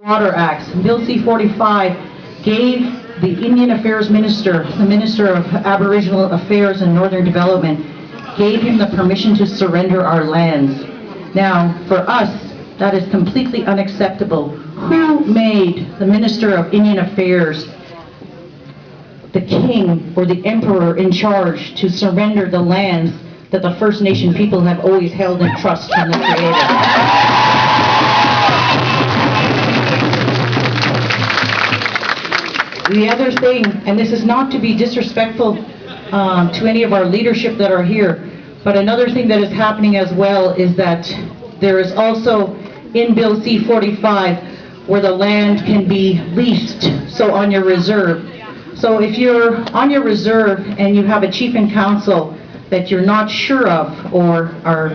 Water Acts. Bill C-45 gave the Indian Affairs Minister, the Minister of Aboriginal Affairs and Northern Development, gave him the permission to surrender our lands. Now, for us, that is completely unacceptable. Who made the Minister of Indian Affairs the king or the emperor in charge to surrender the lands that the First Nation people have always held in trust from the Creator? The other thing, and this is not to be disrespectful to any of our leadership that are here, but another thing that is happening as well is that there is also in Bill C-45 where the land can be leased, so on your reserve. So if you're on your reserve and you have a chief and council that you're not sure of or are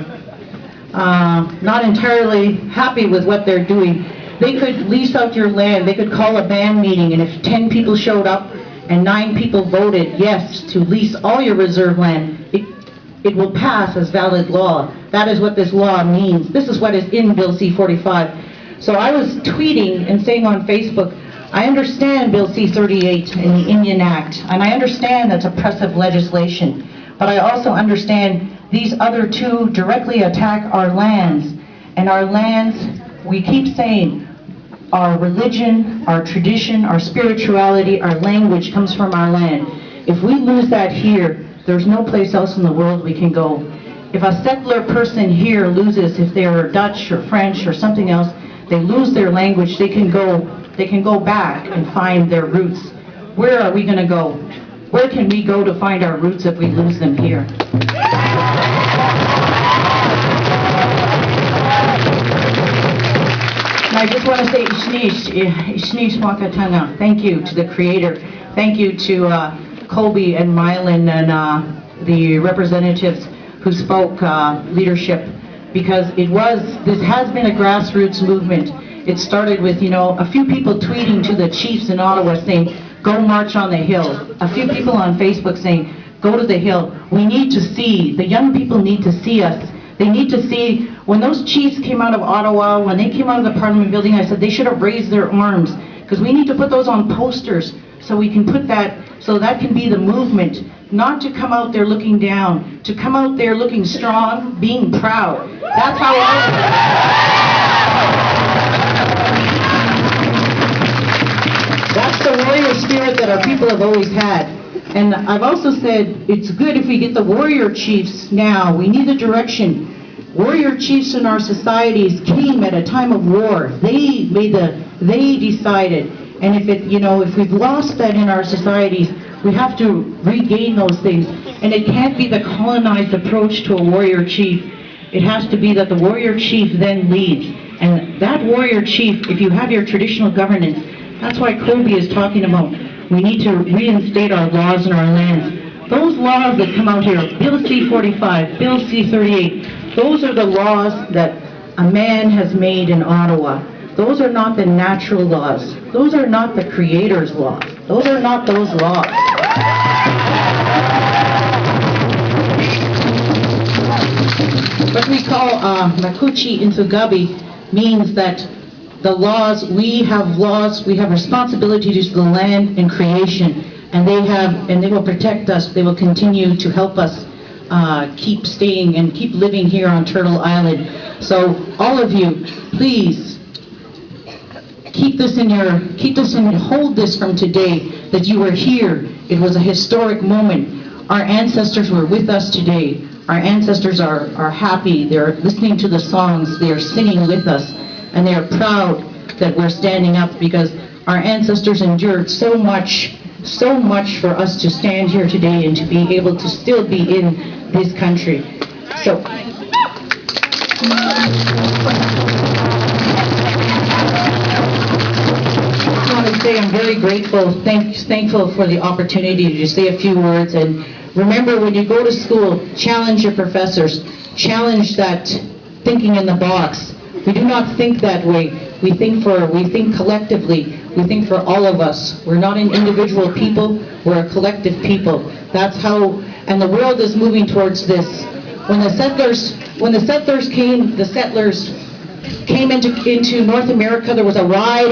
not entirely happy with what they're doing, they could lease out your land. They could call a band meeting, and if 10 people showed up and 9 people voted yes to lease all your reserve land, it will pass as valid law. That is what this law means. This is what is in Bill C-45. So I was tweeting and saying on Facebook, I understand Bill C-38 and the Indian Act, and I understand that's oppressive legislation, but I also understand these other two directly attack our lands. And our lands, we keep saying, our religion, our tradition, our spirituality, our language comes from our land. If we lose that here, there's no place else in the world we can go. If a settler person here loses, if they're Dutch or French or something else, they lose their language, they can go back and find their roots. Where are we going to go? Where can we go to find our roots if we lose them here? I just want to say Ishnish Wakatana. Thank you to the Creator. Thank you to Colby and Mylan and the representatives who spoke leadership, because this has been a grassroots movement. It started with, a few people tweeting to the chiefs in Ottawa saying, go march on the Hill. A few people on Facebook saying, go to the Hill. We need to see, the young people need to see us. They need to see, when those chiefs came out of Ottawa, when they came out of the Parliament building, I said they should have raised their arms, because we need to put those on posters so we can put that, so that can be the movement, not to come out there looking down, to come out there looking strong, being proud. That's how That's the warrior spirit that our people have always had. And I've also said it's good if we get the warrior chiefs now. We need the direction. Warrior chiefs in our societies came at a time of war. They decided. And if we've lost that in our societies, we have to regain those things. And it can't be the colonized approach to a warrior chief. It has to be that the warrior chief then leads. And that warrior chief, if you have your traditional governance, that's why Colby is talking about we need to reinstate our laws in our lands. Those laws that come out here, Bill C-45, Bill C-38, those are the laws that a man has made in Ottawa. Those are not the natural laws. Those are not the Creator's laws. Those are not those laws. What we call Makuchi Insugabi means that the laws, we have responsibilities to the land and creation, and they will protect us. They will continue to help us keep staying and keep living here on Turtle Island. So all of you, please hold this from today, that you were here. It was a historic moment. Our ancestors were with us today. Our ancestors are happy. They're listening to the songs. They are singing with us. And they are proud that we're standing up, because our ancestors endured so much for us to stand here today and to be able to still be in this country. So, I want to say I'm very grateful, thankful for the opportunity to say a few words. And remember, when you go to school, challenge your professors, challenge that thinking in the box. We do not think that way. We think collectively. We think for all of us. We're not an individual people, we're a collective people. That's how, and the world is moving towards this. When the settlers came into North America, there was a ride